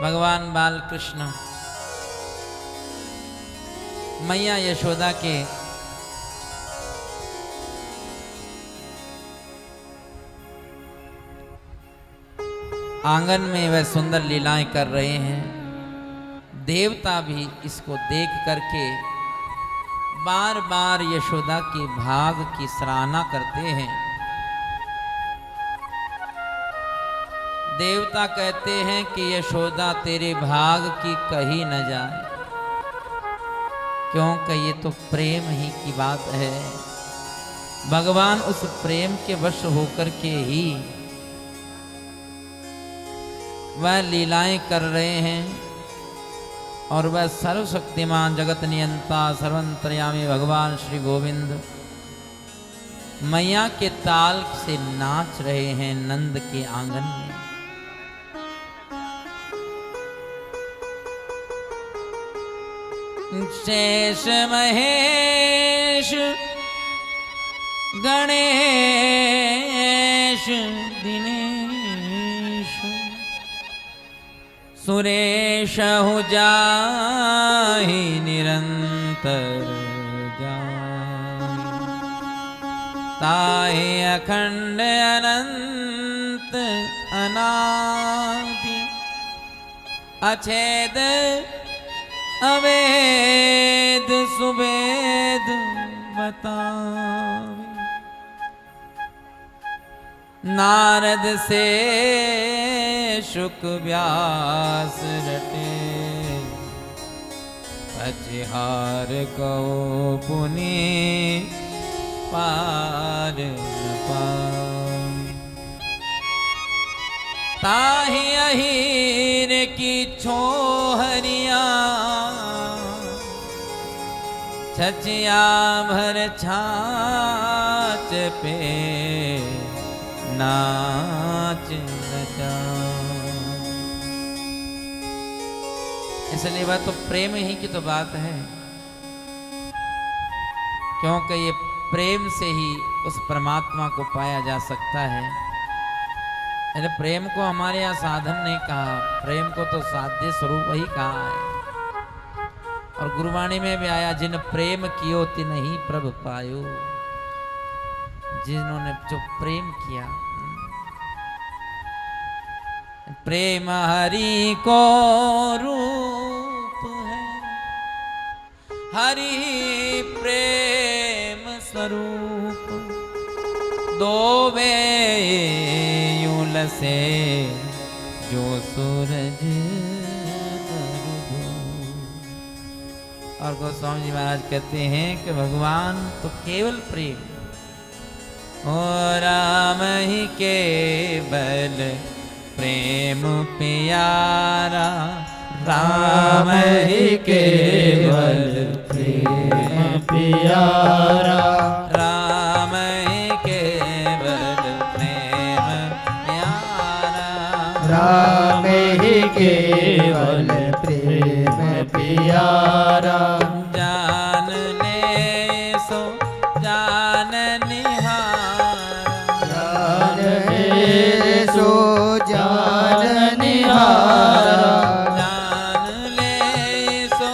भगवान बाल कृष्ण मैया यशोदा के आंगन में वह सुंदर लीलाएं कर रहे हैं। देवता भी इसको देख करके बार बार यशोदा के भाग की सराहना करते हैं। देवता कहते हैं कि यशोदा तेरे भाग की कही न जाए, क्योंकि ये तो प्रेम ही की बात है। भगवान उस प्रेम के वश होकर के ही वह लीलाएं कर रहे हैं। और वह सर्वशक्तिमान जगत नियंता सर्वंतर्यामी भगवान श्री गोविंद मैया के ताल से नाच रहे हैं नंद के आंगन में। शेष महेश गणेश दिनेश सुरेश हो जाहि निरंतर जाहि, ताहि अखंड अनंत अनादि अछेद अवेद सुवेद बतावे। नारद से शुक व्यास रटे, पचहार कहो पुनि पार न पावे। ताहि अहीर की छोहरिया, छचिया भर छाछ पे नाच नचा। इसलिए वह तो प्रेम ही की तो बात है, क्योंकि ये प्रेम से ही उस परमात्मा को पाया जा सकता है। अरे प्रेम को हमारे यहाँ साधन नहीं कहा, प्रेम को तो साध्य स्वरूप ही कहा है। और गुरुवाणी में भी आया, जिन प्रेम कियो तिन ही प्रभु पायो। जिन्होंने जो प्रेम किया, प्रेम हरि को रूप है, हरि प्रेम स्वरूप। दो वेयुल से जो सूरज। और गोस्वामी जी महाराज कहते हैं कि भगवान तो केवल प्रेम, ओ राम ही केवल प्रेम प्यारा, राम ही केवल प्रेम प्यारा, राम ही केवल प्रेम प्यारा, राम ही केवल प्रेम प्यारा। जान ले सो जान निहारा, जान ले सो जान निहारा, जान ले सो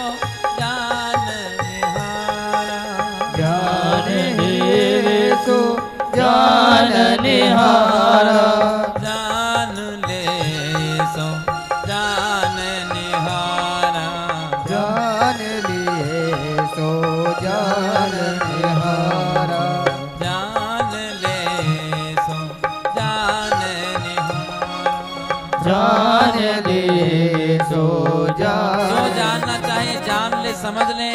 जान निहारा, जान ले सो जान निहारा, जान ले सो जान निहारा, जान लिए सो जान निहारा, जान ले सो जान निहारा। जान लिए सो जान। जो जानना चाहे जान ले, समझ ले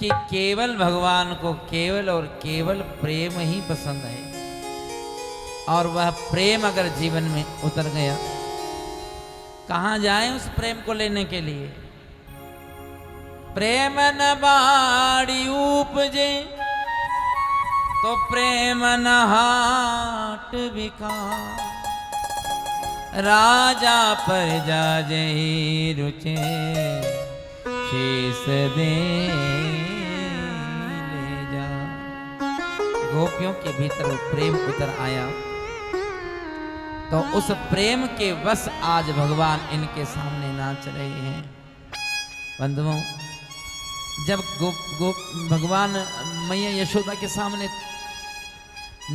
कि केवल भगवान को केवल और केवल प्रेम ही पसंद है। और वह प्रेम अगर जीवन में उतर गया, कहाँ जाए उस प्रेम को लेने के लिए। प्रेम न बाड़ी उपजे तो प्रेम न हाट बिकार, राजा पर जा जही रुचे शीस दे ले जा। गोपियों के भीतर वो प्रेम उतर आया। तो उस प्रेम के वश आज भगवान इनके सामने नाच रहे हैं। बंधुओं, जब भगवान मैया यशोदा के सामने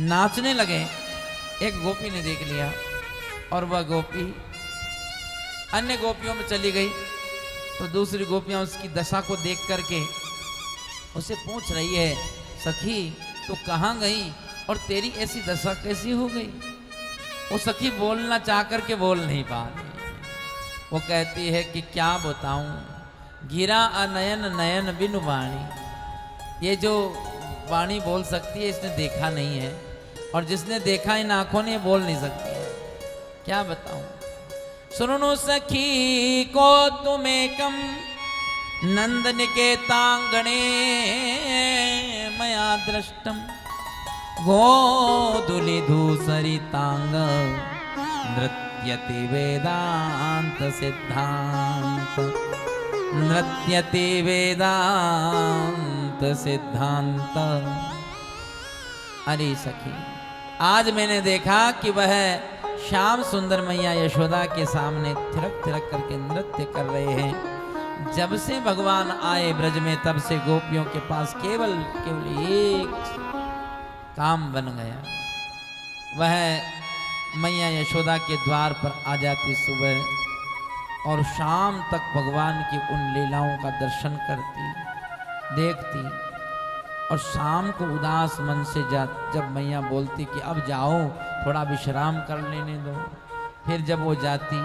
नाचने लगे, एक गोपी ने देख लिया और वह गोपी अन्य गोपियों में चली गई। तो दूसरी गोपियां उसकी दशा को देख करके उसे पूछ रही है, सखी तू कहाँ गई और तेरी ऐसी दशा कैसी हो गई? वो सखी बोलना चाह करके बोल नहीं पा रही। वो कहती है कि क्या बताऊं, गिरा अनयन नयन बिनु वाणी। ये जो वाणी बोल सकती है इसने देखा नहीं है, और जिसने देखा इन आंखों ने बोल नहीं सकती है। क्या बताऊं? सुनो सखी को तुम्हें कम नंद निकेतांगणे मया दृष्टम गोधुली धूसरितांग नृत्यति वेदांत सिद्धांत नृत्यति वेदांत सिद्धांत। अरे सखी, आज मैंने देखा कि वह श्याम सुंदर मैया यशोदा के सामने थिरक थिरक करके नृत्य कर रहे हैं। जब से भगवान आए ब्रज में, तब से गोपियों के पास केवल एक काम बन गया। वह मैया यशोदा के द्वार पर आ जाती सुबह और शाम तक भगवान की उन लीलाओं का दर्शन करती, देखती, और शाम को उदास मन से जब मैया बोलती कि अब जाओ थोड़ा विश्राम कर लेने दो, फिर जब वो जाती,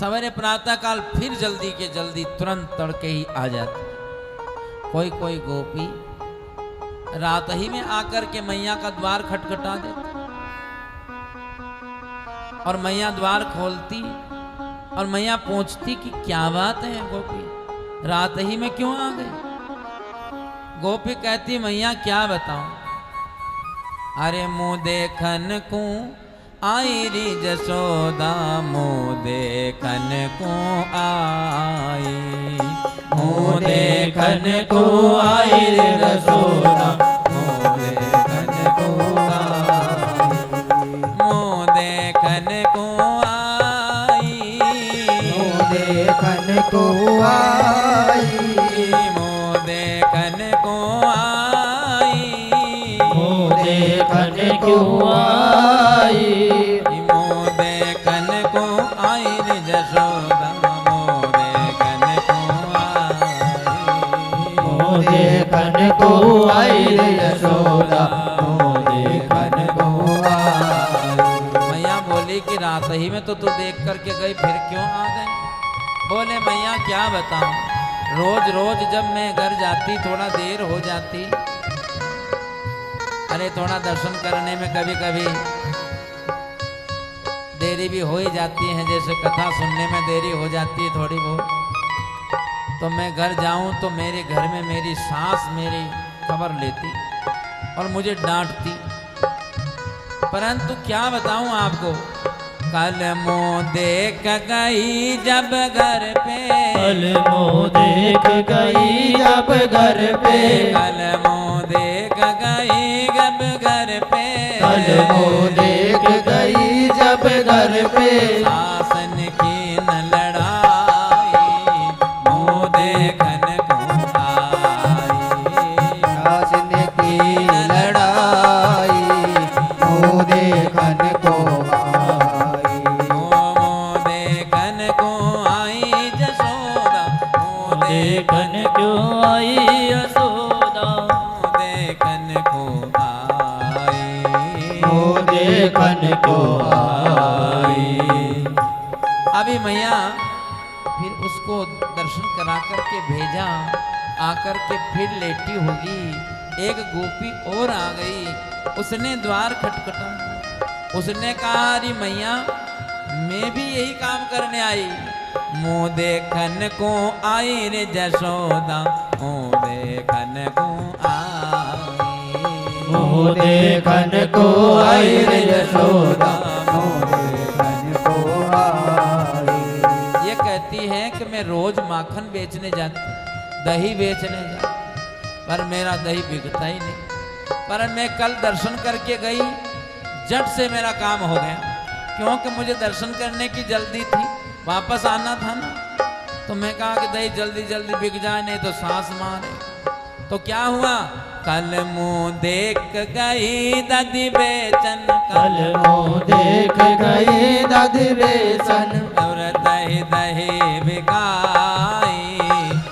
सवेरे प्रातः काल फिर जल्दी के जल्दी तुरंत तड़के ही आ जाती। कोई कोई गोपी रात ही में आकर के मैया का द्वार खटखटा देती और मैया द्वार खोलती और मैया पूछती कि क्या बात है गोपी, रात ही में क्यों आ गई? गोपी कहती, मैया क्या बताऊं, अरे मुँह देखन को आई री जसोदा, मुँह देखन को आई, मुँह देखन को आई रे जसोदा, मुँह देखन को आई, मुँह देखन को आई, मुँह देखन को आई, मुँह देखन को आई, मुँह देखन को आई, मुँह देखन को आई रे जसोदा, मुँह देखन को आई, मुँह देखन को आई रे यशोदा, मुँह देखन को आई। मैया बोली कि रात ही में तो तू देख करके गई, फिर क्यों आ गई? बोले मैया क्या बताऊं, रोज रोज जब मैं घर जाती थोड़ा देर हो जाती, अरे थोड़ा दर्शन करने में कभी कभी देरी भी हो ही जाती है, जैसे कथा सुनने में देरी हो जाती है थोड़ी बहुत, तो मैं घर जाऊं तो मेरे घर में मेरी सास मेरी खबर लेती और मुझे डांटती। परंतु क्या बताऊं आपको, कल मुँह देख गई जब घर पे, कल मुँह देख गई जब घर पे, कल मुँह देख गई जब घर पे, कल मुँह देख गई जब घर पे, शासन की न लड़ाई, मुँह देखन को आई, शासन की लड़ाई, मुँह देखन को आई, मुँह देखन को आई जसोदा, मुँह देखन क्यों आई यशोदा, देखन को आई, मुँह देखन को आई। अभी मैया फिर उसको दर्शन करा करके भेजा, आकर के फिर लेटी होगी। एक गोपी और आ गई, उसने द्वार खटखटा, उसने कहा अरे मैया मैं भी यही काम करने आई, मुँह देखन को आई रे जसोदा, मुँह देखन को आई, मुँह देखन को आई रे यशोदा, मुँह देखन को आई। ये कहती है कि मैं रोज माखन बेचने जाती, दही बेचने जाती, पर मेरा दही बिकता ही नहीं। पर मैं कल दर्शन करके गई झट से मेरा काम हो गया, क्योंकि मुझे दर्शन करने की जल्दी थी, वापस आना था ना। तो मैं कहा कि दही जल्दी जल्दी बिक जाए, नहीं तो सांस मारे। तो क्या हुआ, कल मुँह देख गई दधी बेचन, कल मुँह देख गई दधी बेचन, और दही दही बिकाई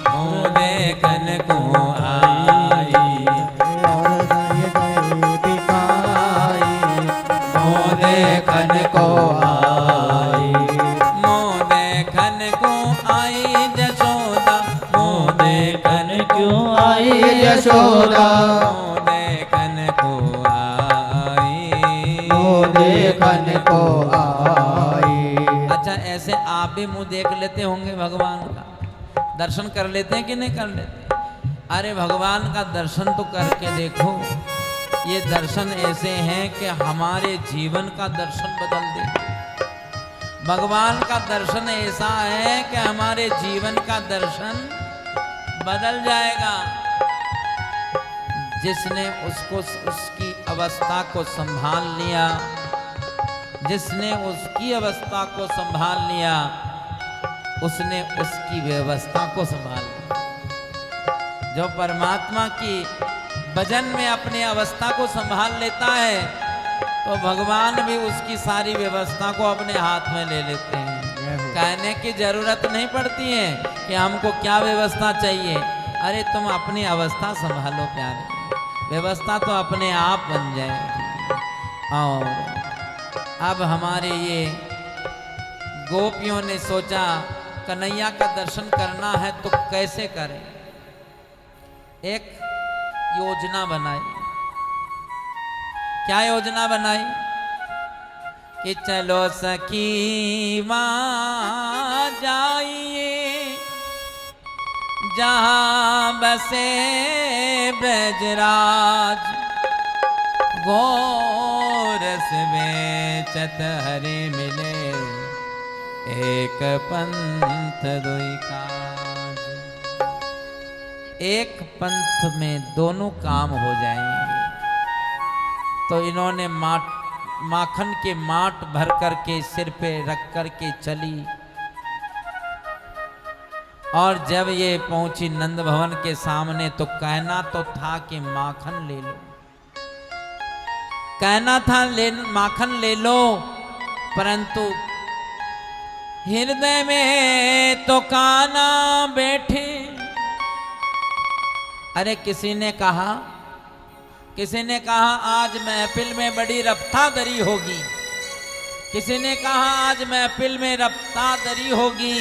मुँह देखन को आई, और दही दही बिकाई मुँह देखन को आई, मुँह देखन को आई जशोदा, मुँह देखन क्यों आई यशोदा, मुँह देखन को आई, मुँह देखन को आई। अच्छा, ऐसे आप भी मुंह देख लेते होंगे भगवान का, दर्शन कर लेते हैं कि नहीं कर लेते? अरे भगवान का दर्शन तो करके देखो, ये दर्शन ऐसे हैं कि हमारे जीवन का दर्शन बदल दे। भगवान का दर्शन ऐसा है कि हमारे जीवन का दर्शन बदल जाएगा। जिसने उसको उसकी अवस्था को संभाल लिया, जिसने उसकी अवस्था को संभाल लिया, उसने उसकी व्यवस्था को संभाल लिया। जो परमात्मा की भजन में अपनी अवस्था को संभाल लेता है, तो भगवान भी उसकी सारी व्यवस्था को अपने हाथ में ले लेते हैं। कहने की जरूरत नहीं पड़ती है कि हमको क्या व्यवस्था चाहिए। अरे तुम अपनी अवस्था संभालो प्यारे, व्यवस्था तो अपने आप बन जाएगी। और अब हमारे ये गोपियों ने सोचा कन्हैया का दर्शन करना है तो कैसे करें। एक योजना बनाई। क्या योजना बनाई कि चलो सखी मां जाइए जहां बसे ब्रजराज, गोरस बेचत हरि मिले एक पंथ दुई काज। एक पंथ में दोनों काम हो जाएंगे। तो इन्होंने माखन के माट भर करके सिर पे रख करके चली, और जब ये पहुंची नंद भवन के सामने तो कहना तो था कि माखन ले लो, कहना था माखन ले लो, परंतु हृदय में तो काना बैठे। अरे किसी ने कहा आज महफिल में बड़ी रफ्तादरी होगी, किसी ने कहा आज महफिल में रफ्तादरी होगी,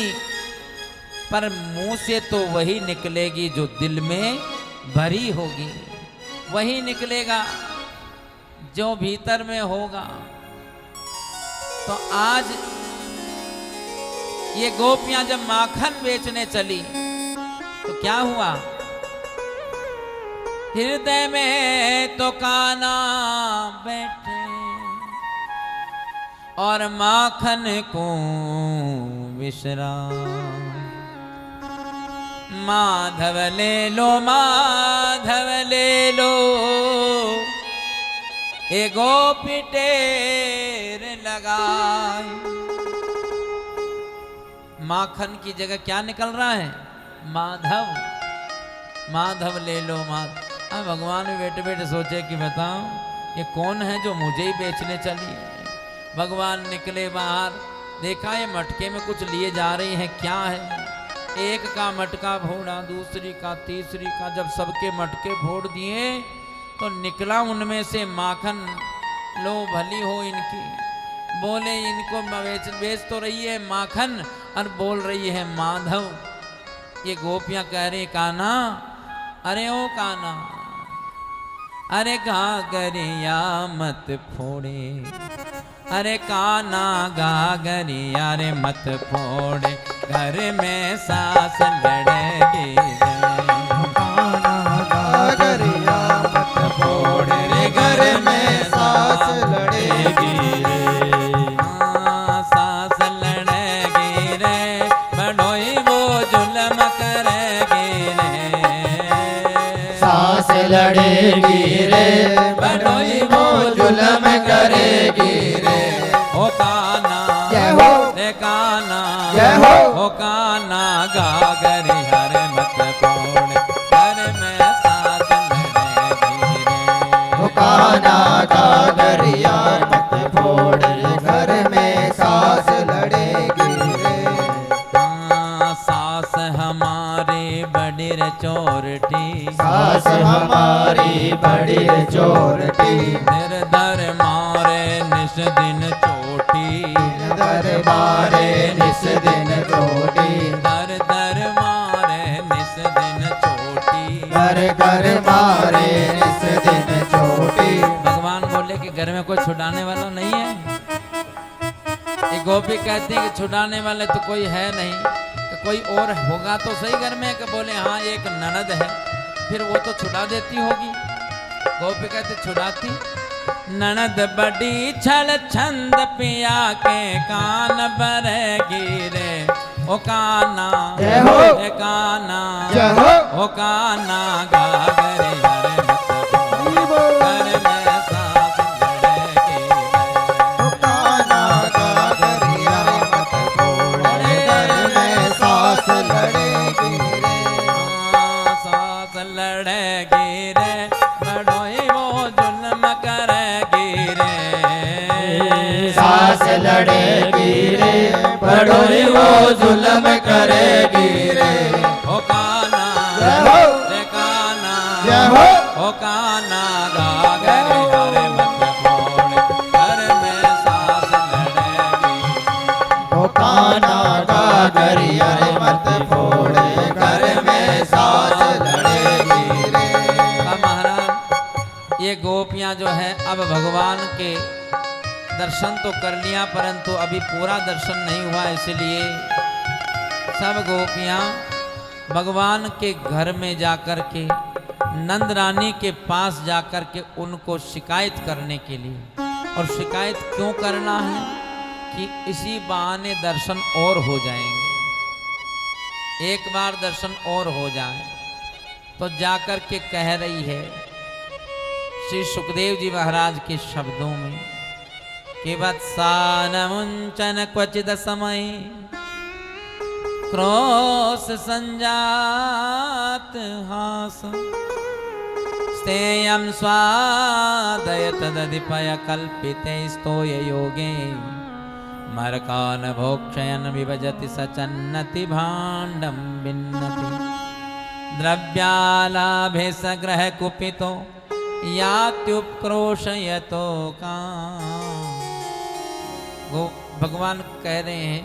पर मुंह से तो वही निकलेगी जो दिल में भरी होगी, वही निकलेगा जो भीतर में होगा। तो आज ये गोपियां जब माखन बेचने चली तो क्या हुआ, हृदय में तो काना बैठे और माखन को विश्राम। माधव ले लो, माधव ले लो, ए गोपी टेर लगाई। माखन की जगह क्या निकल रहा है, माधव, माधव ले लो माधव। अब भगवान भी बैठे बैठे सोचे कि बताओ ये कौन है जो मुझे ही बेचने चली है। भगवान निकले बाहर, देखा ये मटके में कुछ लिए जा रही है, क्या है। एक का मटका फोड़ा, दूसरी का, तीसरी का, जब सबके मटके फोड़ दिए तो निकला उनमें से माखन। लो भली हो इनकी, बोले इनको बेच तो रही है माखन और बोल रही है माधव। ये गोपियां कह रही कान्हा, अरे ओ कान्हा, अरे घाघरिया मत फोड़े, अरे कान्हा घाघरिया रे मत फोड़े, घर में सास लड़ेगी रे। कान्हा घाघरिया मत फोड़े रे, घर में सास लड़ेगी रे। सास लड़ेगी रे, बड़ोई वो जुल्म करेगी रे। सास लड़ेगी रे, बड़ोई वो जुल्म करेगी रे काना जय हो। काना गागरी हर मत फोड़ घर में साथ लड़े धीरे काना गागरिया मत फोड़ घर में सास लड़ेगी रे सास हमारी बड़ी रे चोरटी सास हमारी बड़ी चोरटी निर्धर मारे निस दिन चोटी दर मारे निस दिन चोटी दर दर मारे निस दिन चोटी घर घर मारे निस दिन चोटी भगवान बोले कि घर में कोई छुड़ाने वाला नहीं है। एक गोपी कहती है कि छुड़ाने वाले तो कोई है नहीं, कि कोई और होगा तो सही घर में। कि बोले हाँ एक ननद है, फिर वो तो छुड़ा देती होगी। गोपी कहते छुड़ाती ननद बड़ी छल छंद पिया के कान पर गिरे ओ काना जय हो। ए काना जय हो। ओ काना गागरे हरे मत घर में सास लड़ेगी रे। काना गागरिया मत फोड़ घर में सास लड़ेगी रे सास लड़ेगी रे बड़ोई वो जुल्म करेगी रे सास लड़ेगी रे बड़ोई वो जुल्म करेगी रे ओ काना जय हो। रे काना जय हो। ओ काना गागरे हरे मत फोड़ घर में सास लड़ेगी ओ काना गागरिया मत फोड़ घर में सास लड़ेगी रे महाराज ये गोपियां जो है अब भगवान के दर्शन तो कर लिया, परंतु अभी पूरा दर्शन नहीं हुआ, इसलिए सब गोपियां भगवान के घर में जाकर के नंद रानी के पास जाकर के उनको शिकायत करने के लिए। और शिकायत क्यों करना है कि इसी बहाने दर्शन और हो जाएंगे, एक बार दर्शन और हो जाए। तो जाकर के कह रही है श्री सुखदेव जी महाराज के शब्दों में कि वत्सान मुंचन क्वचिद समय क्रोश संजात हास स्तेयं स्वादय तदधिपय कल्पिते स्तोय योगे मरकान भोक्षयन विभजति सचन्नति भाण्डं भिन्नति द्रव्यालाभे सग्रह कुपितो यात्युपक्रोशयतो काम। भगवान कह रहे हैं,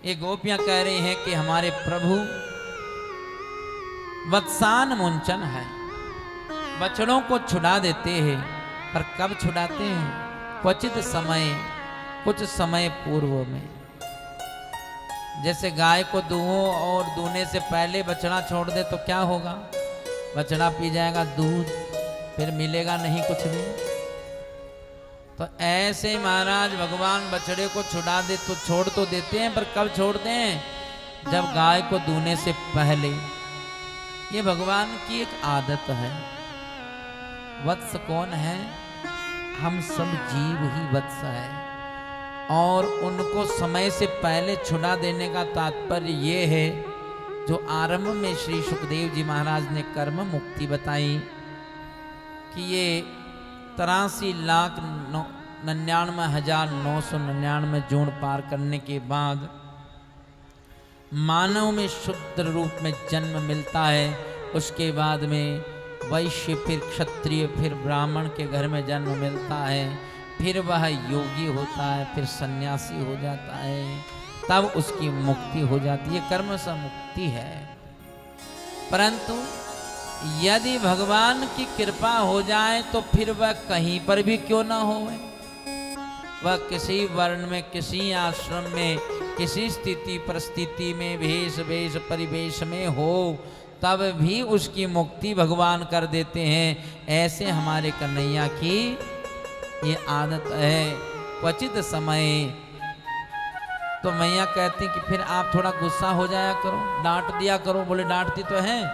ये गोपियां कह रही हैं कि हमारे प्रभु वत्सान मुंचन है, बछड़ों को छुड़ा देते हैं। पर कब छुड़ाते हैं? क्वचित समय, कुछ समय पूर्व में। जैसे गाय को दूहो और दूने से पहले बछड़ा छोड़ दे तो क्या होगा? बछड़ा पी जाएगा दूध, फिर मिलेगा नहीं कुछ भी। तो ऐसे महाराज भगवान बछड़े को छुड़ा दे तो छोड़ तो देते हैं, पर कब छोड़ते हैं? जब गाय को दूने से पहले। ये भगवान की एक आदत है। वत्स कौन है? हम सब जीव ही वत्स है, और उनको समय से पहले छुड़ा देने का तात्पर्य ये है जो आरंभ में श्री सुखदेव जी महाराज ने कर्म मुक्ति बताई कि ये 83,99,999 जोड़ पार करने के बाद मानव में शुद्ध रूप में जन्म मिलता है। उसके बाद में वैश्य, फिर क्षत्रिय, फिर ब्राह्मण के घर में जन्म मिलता है, फिर वह योगी होता है, फिर सन्यासी हो जाता है, तब उसकी मुक्ति हो जाती है। कर्म से मुक्ति है। परंतु यदि भगवान की कृपा हो जाए तो फिर वह कहीं पर भी क्यों ना हो, वह किसी वर्ण में, किसी आश्रम में, किसी स्थिति परिस्थिति में, वेश परिवेश में हो, तब भी उसकी मुक्ति भगवान कर देते हैं। ऐसे हमारे कन्हैया की ये आदत है। क्वचित समय तो मैया कहती कि फिर आप थोड़ा गुस्सा हो जाया करो, डांट दिया करो। बोले डांटती तो है,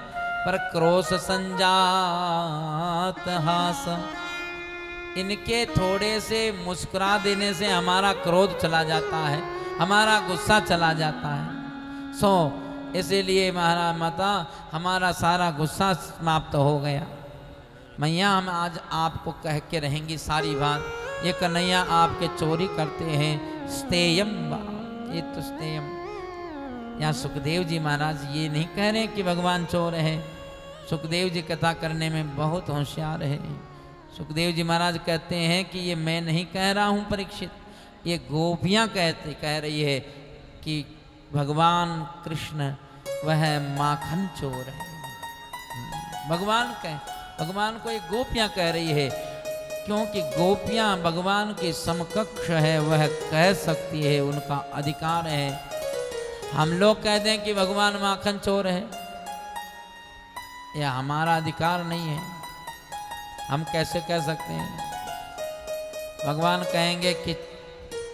पर क्रोश संजात हास, इनके थोड़े से मुस्कुरा देने से हमारा क्रोध चला जाता है। हमारा गुस्सा चला जाता है। सो इसीलिए महाराज माता हमारा सारा गुस्सा समाप्त हो गया। मैया हम आज आपको कह के रहेंगी सारी बात। ये कन्हैया आपके चोरी करते हैं स्तेयम बा, ये तो स्तेयम। यहाँ सुखदेव जी महाराज ये नहीं कह रहे कि भगवान चोर है। सुखदेव जी कथा करने में बहुत होशियार है। सुखदेव जी महाराज कहते हैं कि ये मैं नहीं कह रहा हूँ परीक्षित, ये गोपियाँ कह रही है कि भगवान कृष्ण वह माखन चोर है। भगवान को ये गोपियाँ कह रही है, क्योंकि गोपियाँ भगवान के समकक्ष है, वह कह सकती है, उनका अधिकार है। हम लोग कह दें कि भगवान माखन चोर है, यह हमारा अधिकार नहीं है। हम कैसे कह सकते हैं? भगवान कहेंगे कि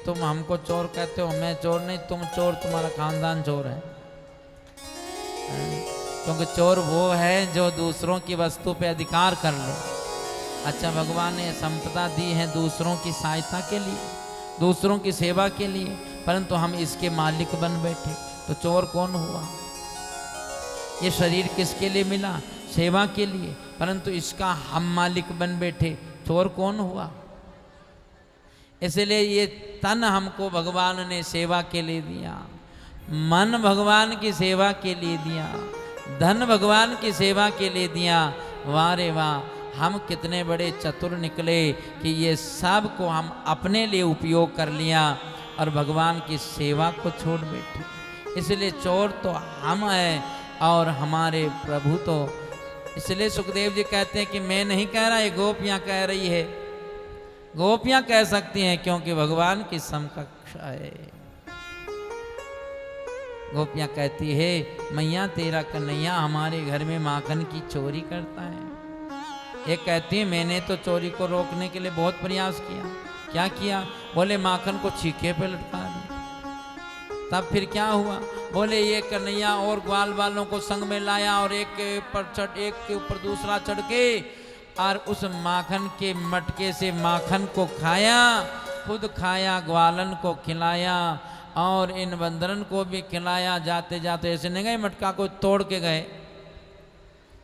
तुम हमको चोर कहते हो, मैं चोर नहीं, तुम चोर, तुम्हारा खानदान चोर है। क्योंकि चोर वो है जो दूसरों की वस्तु पे अधिकार कर ले। अच्छा, भगवान ने संपदा दी है दूसरों की सहायता के लिए, दूसरों की सेवा के लिए, परंतु हम इसके मालिक बन बैठे, तो चोर कौन हुआ? ये शरीर किसके लिए मिला? सेवा के लिए, परंतु इसका हम मालिक बन बैठे, चोर कौन हुआ? इसलिए ये तन हमको भगवान ने सेवा के लिए दिया, मन भगवान की सेवा के लिए दिया, धन भगवान की सेवा के लिए दिया। वाह रे वाह, हम कितने बड़े चतुर निकले कि ये सब को हम अपने लिए उपयोग कर लिया और भगवान की सेवा को छोड़ बैठे। इसलिए चोर तो हम हैं और हमारे प्रभु तो। इसलिए सुखदेव जी कहते हैं कि मैं नहीं कह रहा, ये गोपियाँ कह रही है। गोपियाँ कह सकती हैं क्योंकि भगवान की समकक्ष है। गोपियाँ कहती है मैया तेरा कन्हैया हमारे घर में माखन की चोरी करता है। ये कहती है मैंने तो चोरी को रोकने के लिए बहुत प्रयास किया। क्या किया? बोले माखन को छीके पे लटका दिया। तब फिर क्या हुआ? बोले ये कन्हैया और ग्वाल वालों को संग में लाया और एक के ऊपर दूसरा चढ़ के और उस माखन के मटके से माखन को खाया, खुद खाया, ग्वालन को खिलाया और इन बंदरन को भी खिलाया। जाते जाते ऐसे नहीं गए मटका को तोड़ के गए।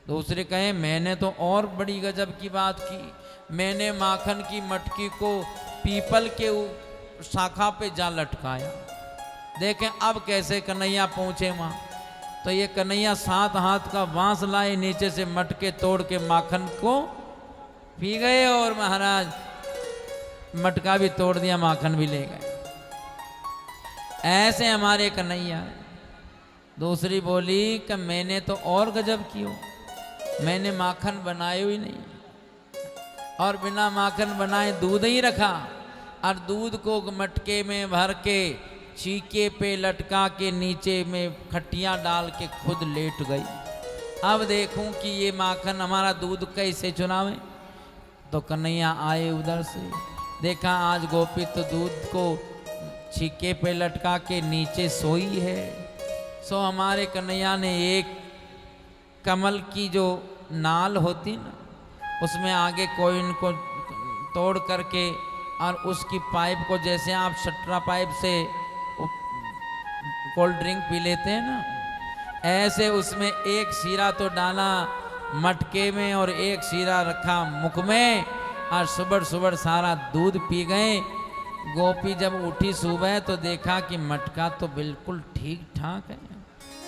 दूसरे कहे मैंने तो और बड़ी गजब की बात की, मैंने माखन की मटकी को पीपल के शाखा पे जा लटकाया। देखें अब कैसे कन्हैया पहुँचे वहाँ। तो ये कन्हैया 7 हाथ का बांस लाए, नीचे से मटके तोड़ के माखन को पी गए और महाराज मटका भी तोड़ दिया, माखन भी ले गए। ऐसे हमारे कन्हैया। दूसरी बोली कि मैंने तो और गजब कियो, मैंने माखन बनाए ही नहीं और बिना माखन बनाए दूध ही रखा और दूध को मटके में भर के छीके पे लटका के नीचे में खट्टियाँ डाल के खुद लेट गई। अब देखूं कि ये माखन हमारा दूध कैसे चुरावे। तो कन्हैया आए उधर से, देखा आज गोपी तो दूध को छीके पे लटका के नीचे सोई है। सो हमारे कन्हैया ने एक कमल की जो नाल होती ना, उसमें आगे कोइन को तोड़ करके और उसकी पाइप को, जैसे आप शटरा पाइप से कोल्ड ड्रिंक पी लेते हैं ना, ऐसे उसमें एक शीरा तो डाला मटके में और एक शीरा रखा मुख में और सुबह सुबह सारा दूध पी गए। गोपी जब उठी सुबह तो देखा कि मटका तो बिल्कुल ठीक ठाक है,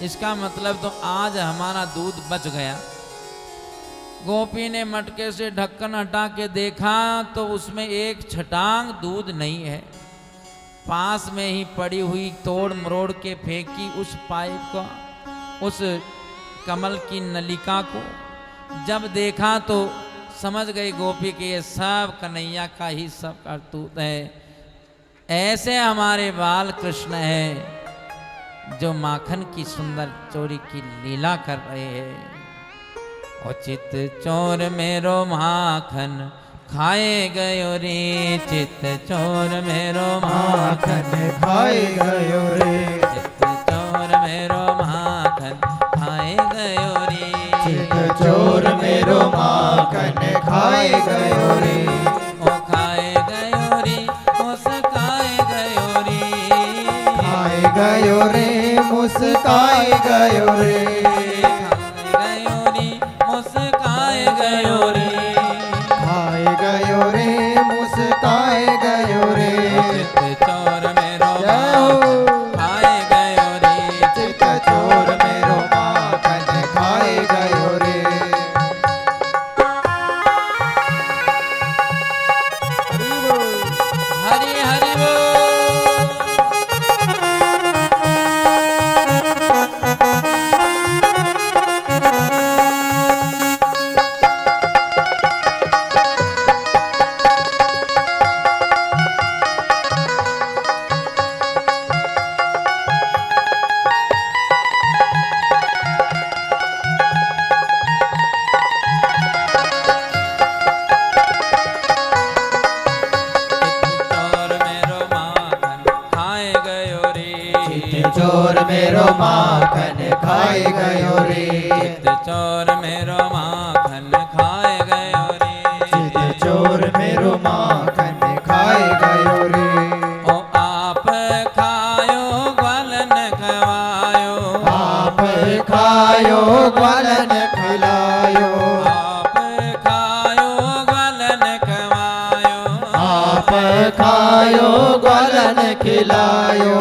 इसका मतलब तो आज हमारा दूध बच गया। गोपी ने मटके से ढक्कन हटा के देखा तो उसमें एक छटांग दूध नहीं है। पास में ही पड़ी हुई तोड़ मरोड़ के फेंकी उस पाइप को, उस कमल की नलिका को। जब देखा तो समझ गई गोपी कि ये सब कन्हैया का ही सब करतूत है। ऐसे हमारे बाल कृष्ण है जो माखन की सुंदर चोरी की लीला कर रहे हैं। चित चोर मेरो माखन खाए गयो रे, चित चोर मेरो माखन खाए गयो रे, चित चोर मेरो माखन खाए गयो रे, चित चोर मेरो माखन खाए गयो रे, ओ खाए गयो रे, ओ सकाए गयो रे, गयो रे मुस्काए गयो रे गयो रे मुस्काए गयो रे खाए गयो रे मुस्काए गयो रे चित चोर मेरो जय हो। खाए गयो रे चित चोर मेरो माखन खाए गयो रे हरि हरि बोल। चोर मेरो माखन खाए गयो रे चित चोर मेरो माखन खाए गयो रे चित चोर मेरो माखन खाए गयो रे ओ आप खायो ग्वालन खवायो आप खायो ग्वालन खिलायो आप खायो ग्वालन खवायो आप खायो ग्वालन खिलायो ओ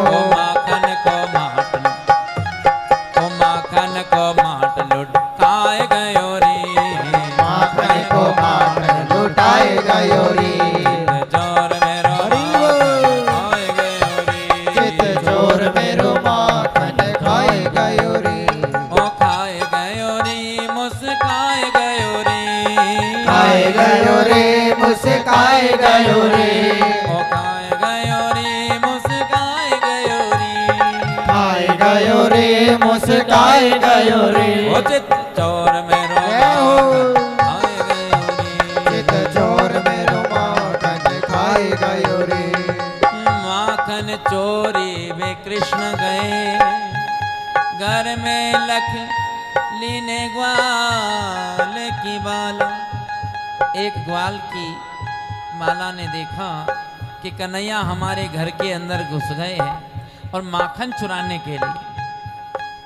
माखन को माट लुट खाए गयो रे माखन को माखन लुटाए गयो रे चोर मेरो खाए गयो रे चित चोर मेरो माखन खाए गयो रे ओ खाए गयो रे मुस्काए गयो रे खाए गयो रे मुस्काए गयो रे ओ खाए गयो रे मुस्काए गयो रे खाए गयो रे मुस्काए गयो रे ओ चित चोर मेरो जय हो। खाए गयो रे चित चोर मेरो माखन खाए गयो रे माखन चोरी वे कृष्ण गए घर में लख लीने ग्वाल की बाला। एक ग्वाल की माला ने देखा कि कन्हैया हमारे घर के अंदर घुस गए हैं और माखन चुराने के लिए,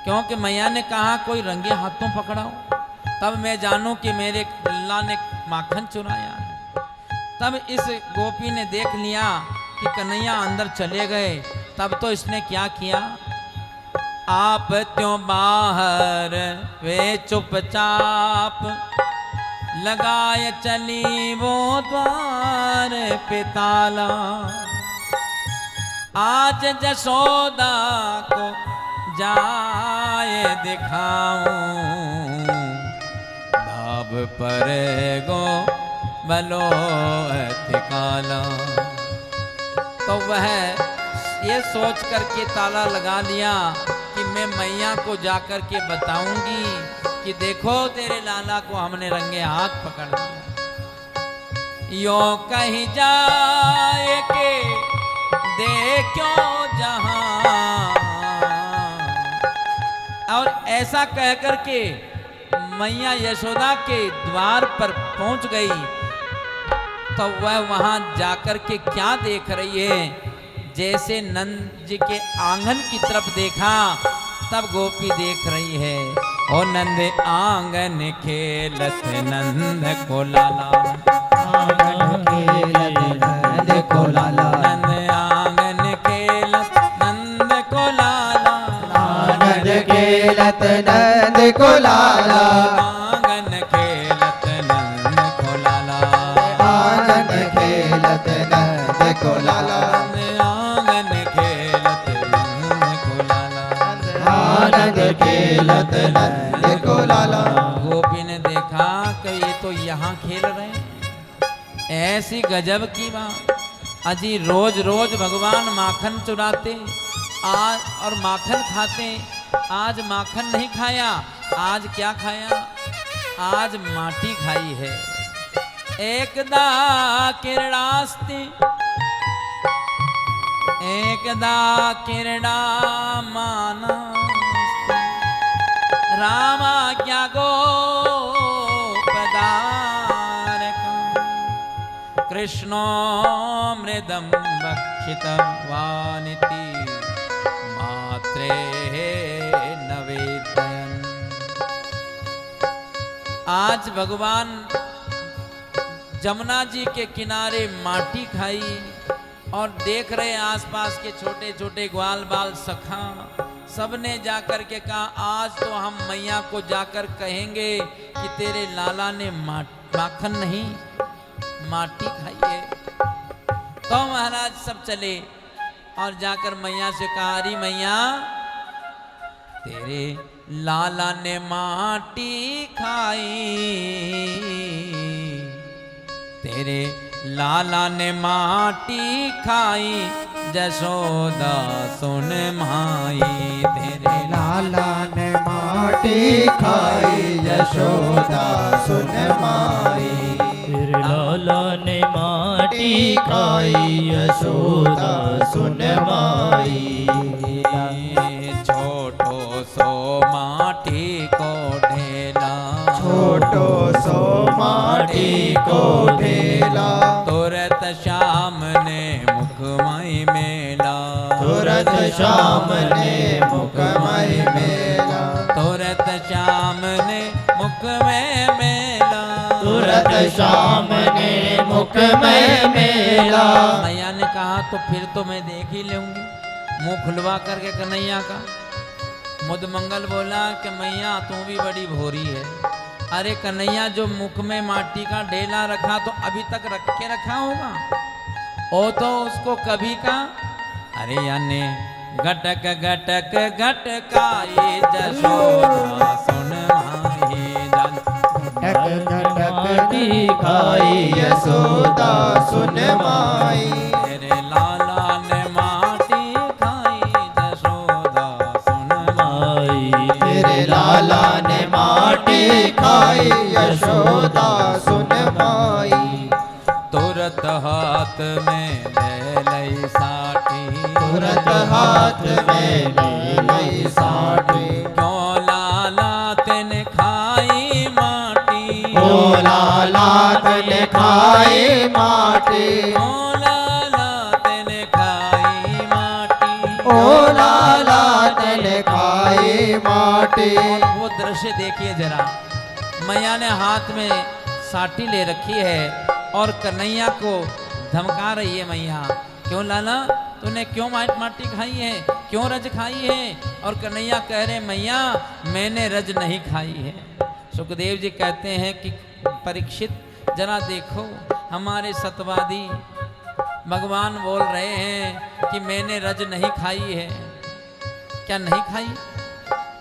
क्योंकि मैया ने कहा कोई रंगे हाथों पकड़ाओ तब मैं जानूं कि मेरे लल्ला ने माखन चुराया है। तब इस गोपी ने देख लिया कि कन्हैया अंदर चले गए, तब तो इसने क्या किया, आप त्यों बाहर वे चुपचाप लगाए चली वो द्वार पे ताला। आज जशोदा को जाए दिखाऊं भाव पर गो बलो काला। तो वह ये सोच करके ताला लगा लिया कि मैं मैया को जाकर के बताऊंगी कि देखो तेरे लाला को हमने रंगे हाथ पकड़ लिया। यो कहीं जाए के देखो जहां, और ऐसा कह करके मैया यशोदा के द्वार पर पहुंच गई। तो वह वहां जाकर के क्या देख रही है, जैसे नंद जी के आंगन की तरफ देखा तब गोपी देख रही है, ओ नंद आंगन खेलत नंद को लाला, आंगन खेलत नंद को लाला, नंद आंगन खेलत नंद को लाला, आंगन खेलत नंद को लाला, आंगन खेलत नंद को लाला, आंगन खेलत नंद को लाला, आंगन खेलत नंद को लाला, आनंद खेलत नंद को लाला। गोपी ने देखा कि ये तो यहाँ खेल रहे हैं, ऐसी गजब की बात। अजी रोज रोज भगवान माखन चुराते आज और माखन खाते, आज माखन नहीं खाया, आज क्या खाया, आज माटी खाई है। एकदा किरणास्ति एकदा किरणा मानास्ति, रामाज्ञा गोपदारकम्, कृष्णो मृदं भक्षितवानिति मा रे नवेदयन। आज भगवान जमुना जी के किनारे माटी खाई और देख रहे आसपास के छोटे छोटे ग्वाल बाल सखा, सबने जाकर के कहा आज तो हम मैया को जाकर कहेंगे कि तेरे लाला ने माखन नहीं माटी खाई है। तो महाराज सब चले और जाकर मैया से कहा अरे मैया तेरे लाला ने माटी खाई, तेरे लाला ने माटी खाई, जशोदा सुन माई। तेरे लाला ने माटी खाई, यशोदा सुन माई। तेरे लाला ने माटी खाई, यशोदा सुन माई। छोटो सो माटी को ढेला, छोटो सो माटी को ढेला, तुरत शाम ने मुखमय मेला, तुरत शाम ने मुखमय मेला, तुरत शाम ने मुख में मेला, तुरत शाम ने मुख में मेला। मैया ने कहा तो फिर तो मैं देख ही लूंगी, मुंह खुलवा करके कन्हैया का। मुद मंगल बोला कि मैया तू भी बड़ी भोरी है। अरे कन्हैया जो मुख में माटी का ढेला रखा तो अभी तक रख के रखा होगा, ओ तो उसको कभी का अरे याने घटक घटक घटकाई, जशोदा सुन माही जान। घटक घटक माटी खाई, यशोदा सुन माई। तेरे लाला ने माटी खाई, जशोदा सुन माई। तेरे लाला ने माटी खाई, यशोदा सुन माई। तुरत हाथ में ले लई साठी, तुरत हाथ में ले लई साठी, क्यों लाला तेने खाई माटी, ओ लाला तने खाई माटी, ओ लाला तेने खाई माटी। ओ लाला तने खाई माटी। वो दृश्य देखिए जरा, मैया ने हाथ में साठी ले रखी है और कन्हैया को धमका रही है मैया, क्यों लाला तूने क्यों माटी खाई है, क्यों रज खाई है। और कन्हैया कह रहे मैया मैंने रज नहीं खाई है। सुखदेव जी कहते हैं कि परीक्षित जरा देखो, हमारे सतवादी भगवान बोल रहे हैं कि मैंने रज नहीं खाई है। क्या नहीं खाई?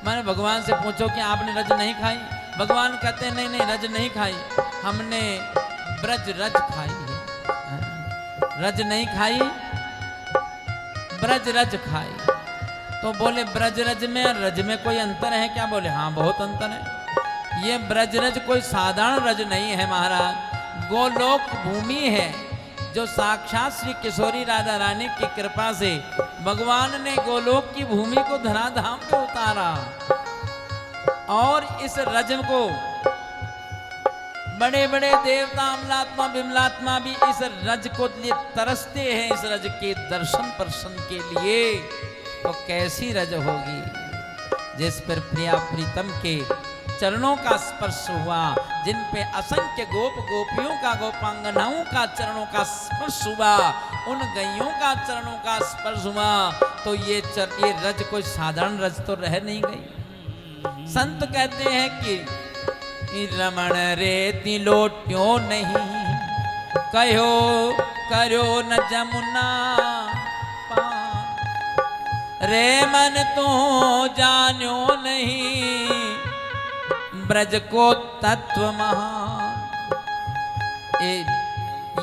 मैंने भगवान से पूछो कि आपने रज नहीं खाई? भगवान कहते हैं नहीं नहीं रज नहीं खाई, हमने ब्रज रज खाई है। रज नहीं खाई, ब्रज रज खाई। तो बोले ब्रज रज में और रज में कोई अंतर है क्या? बोले हाँ बहुत अंतर है। ये ब्रज रज कोई साधारण रज नहीं है महाराज, गोलोक भूमि है जो साक्षात श्री किशोरी राधा रानी की कृपा से भगवान ने गोलोक की भूमि को धराधाम पे उतारा। और इस रज को बड़े बड़े देवता अमलात्मा विमलात्मा भी इस रज को लिए तरसते हैं, इस रज के दर्शन प्रसन्न के लिए। तो कैसी रज होगी जिस पर प्रिया प्रीतम के चरणों का स्पर्श हुआ, जिन पे असंख्य गोप गोपियों का गोपांगनाओं का चरणों का स्पर्श हुआ, उन गैयों का चरणों का स्पर्श हुआ। तो ये रज कोई साधारण रज तो रह नहीं गई। संत कहते हैं कि रमण रे तिलोट्यो नहीं, कहो करो न जमुना पार। रे मन तो जान्यो नहीं, ब्रज को तत्व महान।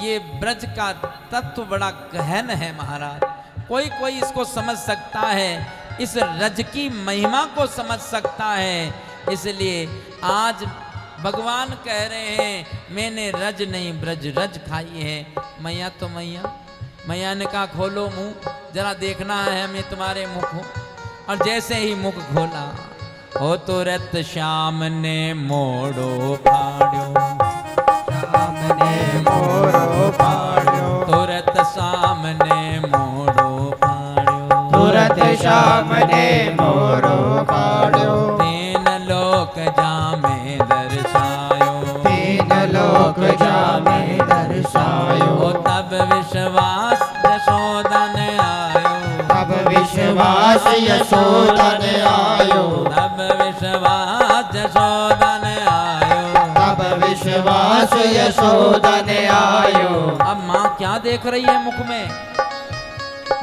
ये ब्रज का तत्व बड़ा गहन है महाराज। कोई कोई इसको समझ सकता है, इस रज की महिमा को समझ सकता है। इसलिए आज भगवान कह रहे हैं मैंने रज नहीं ब्रज रज खाई है। मैया तो मैया ने कहा खोलो मुंह, जरा देखना है हमें तुम्हारे मुख हो। और जैसे ही मुख खोला हो तुरत श्याम ने मोड़ो फाड़ो, श्याम ने मोरो फाड़ो, तुरत श्याम ने मोड़ो फाड़ो, तुरत सत श्याम ने मोरो पाड़ो। तीन लोक जामे दर्शायो, तीन लोक जामे दर्शायो। ओ तब विश्वास यशोदन आयो, तब विश्वास यशोदन आयो। तब विश्वास यशोदन आयो, तब विश्वास यशोदन आयो। अब माँ क्या देख रही है मुख में?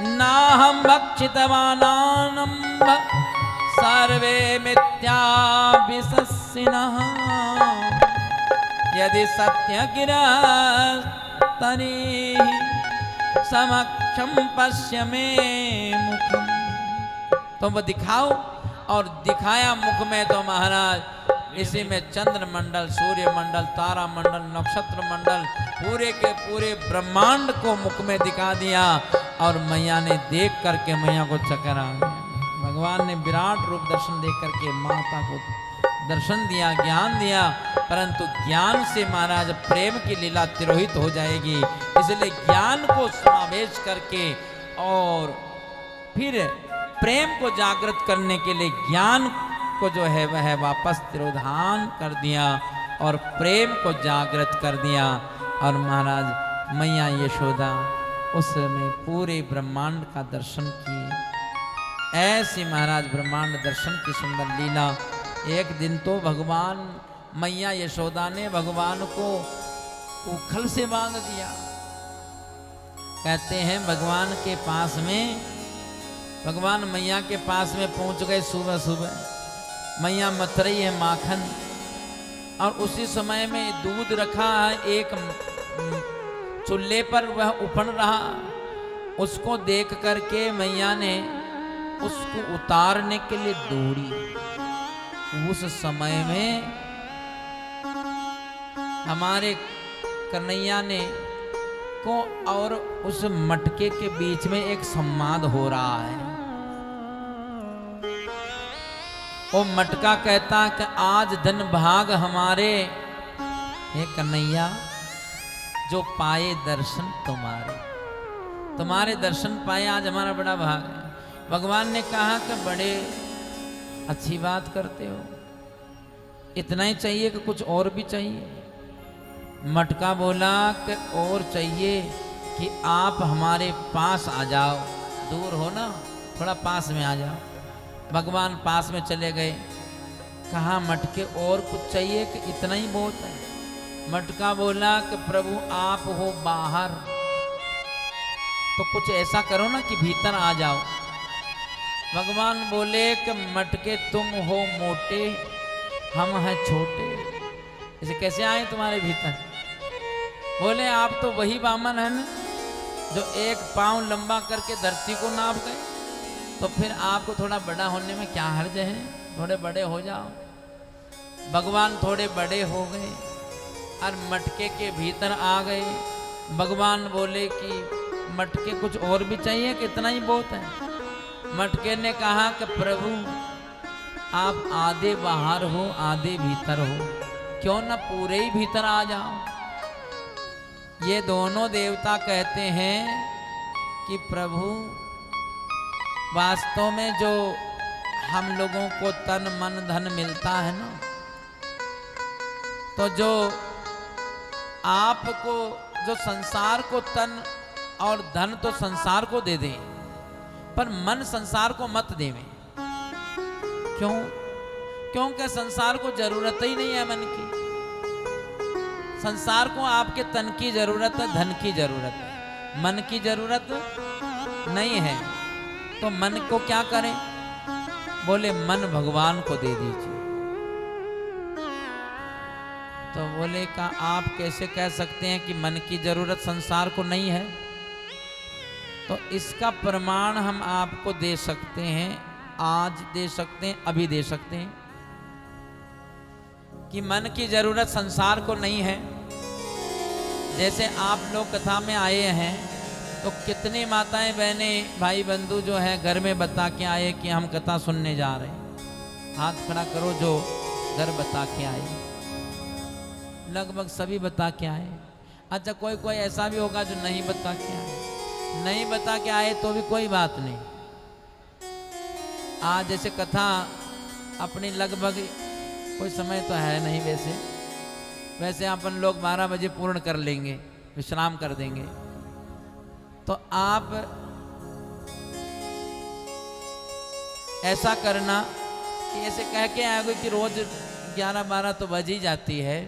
ना हम भक्षितवानानम्ब सर्वे मिथ्या विशस्सिनः, यदि सत्य गिरः तर्हि समक्षम पश्य मे मुखम। तुम वो दिखाओ, और दिखाया मुख में तो महाराज इसी में चंद्र मंडल, सूर्य मंडल, तारा मंडल, नक्षत्र मंडल, पूरे के पूरे ब्रह्मांड को मुख में दिखा दिया। और मैया ने देख करके मैया को चक्कर आ गया। भगवान ने विराट रूप दर्शन देख करके माता को दर्शन दिया, ज्ञान दिया, परंतु ज्ञान से महाराज प्रेम की लीला तिरोहित हो जाएगी। इसलिए ज्ञान को समावेश करके और फिर प्रेम को जागृत करने के लिए ज्ञान को जो है वह वापस तिरोधान कर दिया और प्रेम को जागृत कर दिया। और महाराज मैया यशोदा उस समय पूरे ब्रह्मांड का दर्शन किए। ऐसी महाराज ब्रह्मांड दर्शन की सुंदर लीला। एक दिन तो भगवान मैया यशोदा ने भगवान को उखल से बांध दिया। कहते हैं भगवान के पास में, भगवान मैया के पास में पहुंच गए सुबह सुबह। मैया मथ रही है माखन, और उसी समय में दूध रखा है एक चूल्हे पर, वह उफन रहा। उसको देख करके मैया ने उसको उतारने के लिए दौड़ी। उस समय में हमारे कन्हैया ने को और उस मटके के बीच में एक संवाद हो रहा है। वो मटका कहता कि आज धन भाग हमारे, हे कन्हैया, जो पाए दर्शन तुम्हारे, तुम्हारे दर्शन पाए आज हमारा बड़ा भाग है। भगवान ने कहा कि बड़े अच्छी बात करते हो, इतना ही चाहिए कि कुछ और भी चाहिए? मटका बोला कि और चाहिए कि आप हमारे पास आ जाओ। दूर हो ना, थोड़ा पास में आ जाओ। भगवान पास में चले गए। कहा मटके और कुछ चाहिए कि इतना ही बहुत है? मटका बोला कि प्रभु आप हो बाहर, तो कुछ ऐसा करो ना कि भीतर आ जाओ। भगवान बोले कि मटके तुम हो मोटे, हम हैं छोटे, इसे कैसे आए तुम्हारे भीतर? बोले आप तो वही वामन है ना जो एक पांव लंबा करके धरती को नाप गए, तो फिर आपको थोड़ा बड़ा होने में क्या हर्ज है? थोड़े बड़े हो जाओ। भगवान थोड़े बड़े हो गए और मटके के भीतर आ गए। भगवान बोले कि मटके कुछ और भी चाहिए कि इतना ही बहुत है? मटके ने कहा कि प्रभु आप आधे बाहर हो आधे भीतर हो, क्यों ना पूरे ही भीतर आ जाओ। ये दोनों देवता कहते हैं कि प्रभु वास्तव में जो हम लोगों को तन मन धन मिलता है ना, तो जो आपको जो संसार को तन और धन तो संसार को दे दें, पर मन संसार को मत देवें। क्यों? क्योंकि संसार को जरूरत ही नहीं है मन की। संसार को आपके तन की जरूरत है, धन की जरूरत है, मन की जरूरत नहीं है। तो मन को क्या करें? बोले मन भगवान को दे दीजिए। तो बोले का आप कैसे कह सकते हैं कि मन की जरूरत संसार को नहीं है? तो इसका प्रमाण हम आपको दे सकते हैं, आज दे सकते हैं, अभी दे सकते हैं कि मन की जरूरत संसार को नहीं है। जैसे आप लोग कथा में आए हैं तो कितनी माताएं बहनें भाई बंधु जो है घर में बता के आए कि हम कथा सुनने जा रहे हैं। हाथ खड़ा करो जो घर बता के आए। लगभग सभी बता के आए। अच्छा कोई कोई ऐसा भी होगा जो नहीं बता के आए। नहीं बता के आए तो भी कोई बात नहीं, आज जैसे कथा अपनी लगभग कोई समय तो है नहीं, वैसे अपन लोग 12 बजे पूर्ण कर लेंगे, विश्राम कर देंगे। तो आप ऐसा करना कि ऐसे कह के आओगे कि रोज 11-12 तो बज ही जाती है,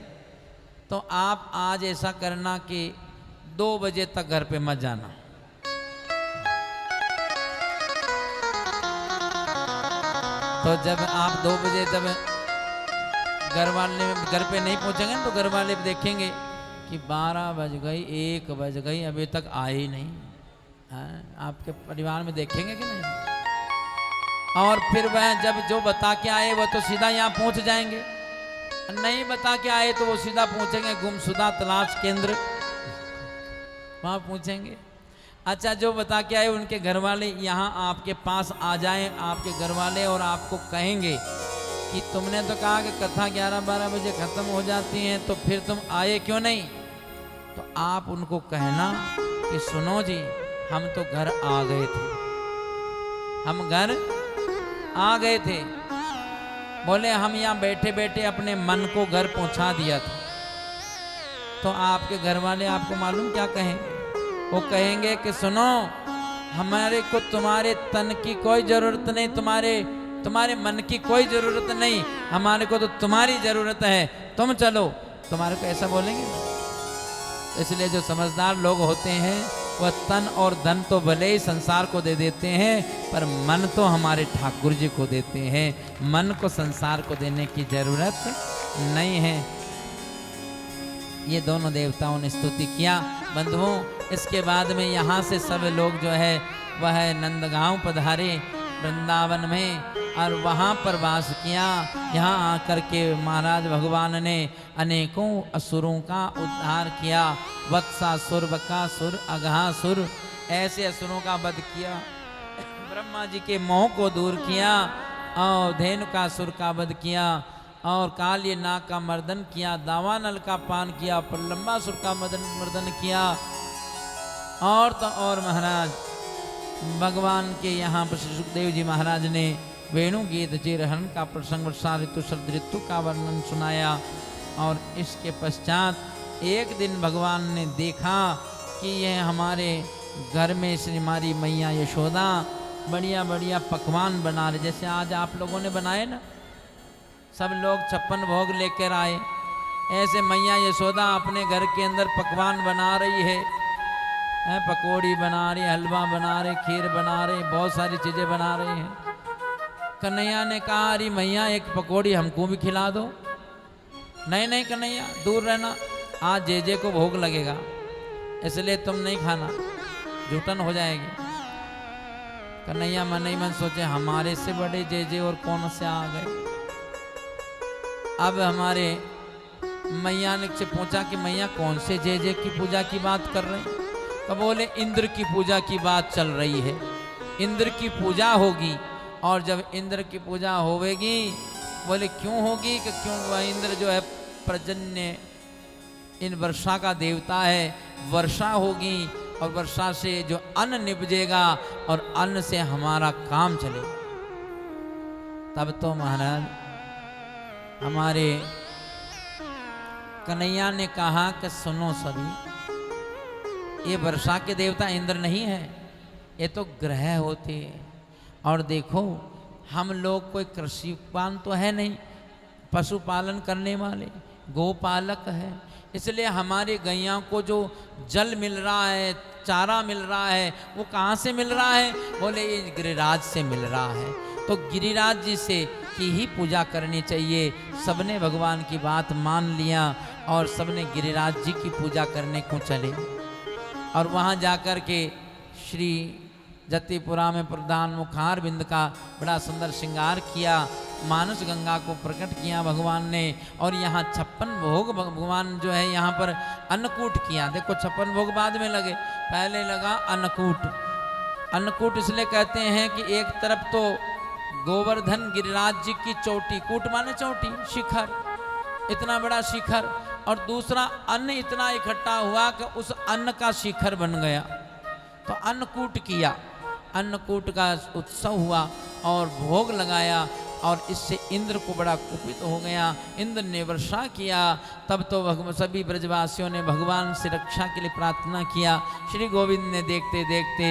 तो आप आज ऐसा करना कि 2 बजे तक घर पे मत जाना। तो जब आप 2 बजे जब घर पे नहीं पहुंचेंगे तो घर वाले देखेंगे कि 12 बज गई, 1 बज गई, अभी तक आए ही नहीं। आपके परिवार में देखेंगे कि नहीं? और फिर वह जब जो बता के आए वो तो सीधा यहाँ पहुंच जाएंगे, नहीं बता के आए तो वो सीधा पहुंचेंगे गुमशुदा तलाश केंद्र, वहां पहुंचेंगे। अच्छा, जो बता के आए उनके घर वाले यहाँ आपके पास आ जाएं, आपके घर वाले, और आपको कहेंगे कि तुमने तो कहा कि कथा 11-12 बजे खत्म हो जाती है, तो फिर तुम आए क्यों नहीं? तो आप उनको कहना कि सुनो जी, हम तो घर आ गए थे, हम घर आ गए थे। बोले हम यहाँ बैठे बैठे अपने मन को घर पहुंचा दिया था। तो आपके घर वाले आपको मालूम क्या कहेंगे? वो कहेंगे कि सुनो, हमारे को तुम्हारे तन की कोई जरूरत नहीं, तुम्हारे मन की कोई जरूरत नहीं, हमारे को तो तुम्हारी जरूरत है, तुम चलो। तुम्हारे को ऐसा बोलेंगे। इसलिए जो समझदार लोग होते हैं वह तन और धन तो भले ही संसार को दे देते हैं, पर मन तो हमारे ठाकुर जी को देते हैं। मन को संसार को देने की जरूरत नहीं है। ये दोनों देवताओं ने स्तुति किया। बंधुओं, इसके बाद में यहाँ से सब लोग जो है वह नंदगांव पधारे वृंदावन में, और वहाँ पर वास किया। यहाँ आकर के महाराज भगवान ने अनेकों असुरों का उद्धार किया। वत्सासुर, बकासुर, अघासुर, ऐसे असुरों का वध किया। ब्रह्मा जी के मोह को दूर किया, और धेनुकासुर का वध किया, और काल्य नाग का मर्दन किया, दावानल का पान किया, प्रलंबासुर का मर्दन किया। और तो और महाराज भगवान के यहाँ पर सुखदेव जी महाराज ने वेणु गीत चिरहरण का प्रसंग, वर्षा ऋतु, शरद ऋतु का वर्णन सुनाया। और इसके पश्चात एक दिन भगवान ने देखा कि यह हमारे घर में श्री हमारी मैया यशोदा बढ़िया बढ़िया पकवान बना रहे, जैसे आज आप लोगों ने बनाए ना, सब लोग 56 भोग लेकर आए, ऐसे मैया यशोदा अपने घर के अंदर पकवान बना रही है। पकौड़ी बना रही, हलवा बना रहे, खीर बना रहे, बहुत सारी चीज़ें बना रही हैं। कन्हैया ने कहा, अरे मैया एक पकौड़ी हमको भी खिला दो। नहीं नहीं कन्हैया, दूर रहना, आज जे को भोग लगेगा, इसलिए तुम नहीं खाना, जूठन हो जाएगी। कन्हैया मन ही मन सोचे, हमारे से बड़े जे और कौन से आ गए। अब हमारे मैया ने से पूछा कि मैया कौन से जे की पूजा की बात कर रहे हैं? तो बोले इंद्र की पूजा की बात चल रही है, इंद्र की पूजा होगी। और जब इंद्र की पूजा होवेगी, बोले क्यों होगी? कि क्यों वह इंद्र जो है पर्जन्य, इन वर्षा का देवता है, वर्षा होगी, और वर्षा से जो अन्न निपजेगा और अन्न से हमारा काम चलेगा। तब तो महाराज हमारे कन्हैया ने कहा कि सुनो सभी, ये वर्षा के देवता इंद्र नहीं है, ये तो ग्रह होते हैं। और देखो, हम लोग कोई कृषिपान तो है नहीं, पशुपालन करने वाले गोपालक है, इसलिए हमारे गैया को जो जल मिल रहा है, चारा मिल रहा है, वो कहाँ से मिल रहा है? बोले ये गिरिराज से मिल रहा है। तो गिरिराज जी से की ही पूजा करनी चाहिए। सबने भगवान की बात मान लिया और सबने गिरिराज जी की पूजा करने को चले। और वहाँ जाकर के श्री जतिपुरा में प्रधान मुखार बिंद का बड़ा सुंदर श्रृंगार किया, मानस गंगा को प्रकट किया भगवान ने। और यहाँ 56 भोग भगवान जो है यहाँ पर अन्नकूट किया। देखो 56 भोग बाद में लगे, पहले लगा अन्नकूट। अन्नकूट इसलिए कहते हैं कि एक तरफ तो गोवर्धन गिरिराज जी की चोटी, कूट माने चोटी, शिखर, इतना बड़ा शिखर, और दूसरा अन्न इतना इकट्ठा हुआ कि उस अन्न का शिखर बन गया। तो अन्नकूट किया। अन्नकूट का उत्सव हुआ और भोग लगाया, और इससे इंद्र को बड़ा कुपित हो गया। इंद्र ने वर्षा किया। तब तो सभी ब्रजवासियों ने भगवान से रक्षा के लिए प्रार्थना किया। श्री गोविंद ने देखते देखते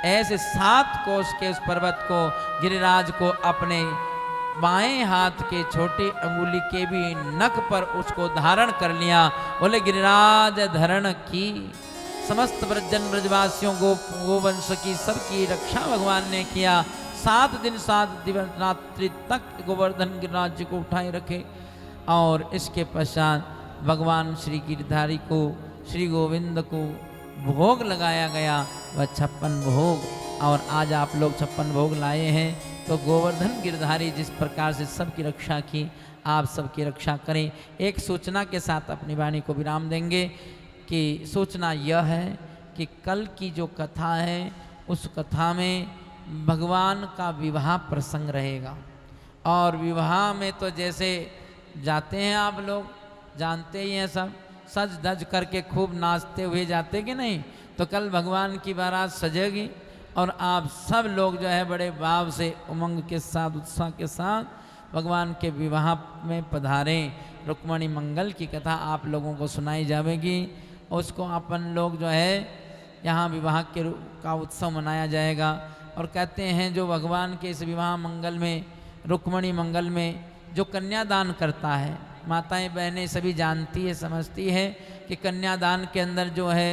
ऐसे 7 कोस के उस पर्वत को, गिरिराज को अपने बाएं हाथ के छोटे अंगुली के भी नख पर उसको धारण कर लिया। बोले गिरिराज धरण की। समस्त ब्रजजन ब्रजवासियों को गोवंश की सबकी रक्षा भगवान ने किया। 7 दिन 7 दिवस रात्रि तक गोवर्धन गिरिराज जी को उठाए रखे, और इसके पश्चात भगवान श्री गिरधारी को, श्री गोविंद को भोग लगाया गया, वह 56 भोग। और आज आप लोग 56 भोग लाए हैं। तो गोवर्धन गिरधारी जिस प्रकार से सबकी रक्षा की, आप सबकी रक्षा करें। एक सूचना के साथ अपनी वाणी को विराम देंगे कि सूचना यह है कि कल की जो कथा है उस कथा में भगवान का विवाह प्रसंग रहेगा। और विवाह में तो जैसे जाते हैं आप लोग, जानते ही हैं सब, सज धज करके खूब नाचते हुए जाते कि नहीं। तो कल भगवान की बारात सजेगी और आप सब लोग जो है बड़े भाव से, उमंग के साथ, उत्साह के साथ भगवान के विवाह में पधारें। रुक्मणी मंगल की कथा आप लोगों को सुनाई जाएगी। उसको अपन लोग जो है यहाँ विवाह का उत्सव मनाया जाएगा। और कहते हैं जो भगवान के इस विवाह मंगल में, रुक्मणी मंगल में जो कन्यादान करता है, माताएं बहनें सभी जानती है, समझती है कि कन्यादान के अंदर जो है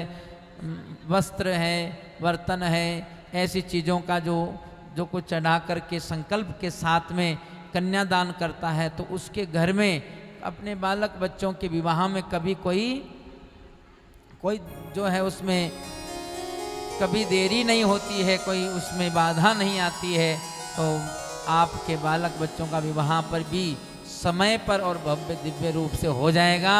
वस्त्र है, बर्तन है, ऐसी चीज़ों का जो कुछ चढ़ा करके संकल्प के साथ में कन्यादान करता है, तो उसके घर में अपने बालक बच्चों के विवाह में कभी कोई जो है उसमें कभी देरी नहीं होती है, कोई उसमें बाधा नहीं आती है। तो आपके बालक बच्चों का विवाह पर भी समय पर और भव्य दिव्य रूप से हो जाएगा।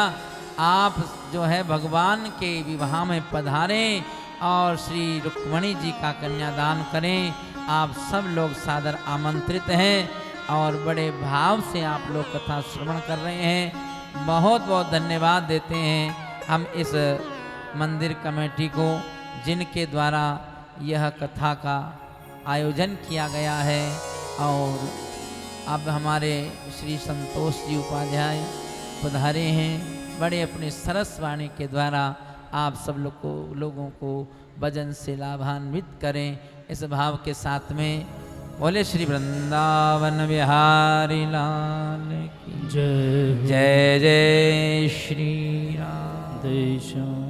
आप जो है भगवान के विवाह में पधारें और श्री रुक्मणी जी का कन्यादान करें। आप सब लोग सादर आमंत्रित हैं और बड़े भाव से आप लोग कथा श्रवण कर रहे हैं। बहुत बहुत धन्यवाद देते हैं हम इस मंदिर कमेटी को, जिनके द्वारा यह कथा का आयोजन किया गया है। और अब हमारे श्री संतोष जी उपाध्याय पधारे हैं, बड़े अपने सरस वाणी के द्वारा आप सब लोगों को भजन से लाभान्वित करें। इस भाव के साथ में बोले श्री वृंदावन बिहारी लाल की जय जय। जय श्री राम। देशों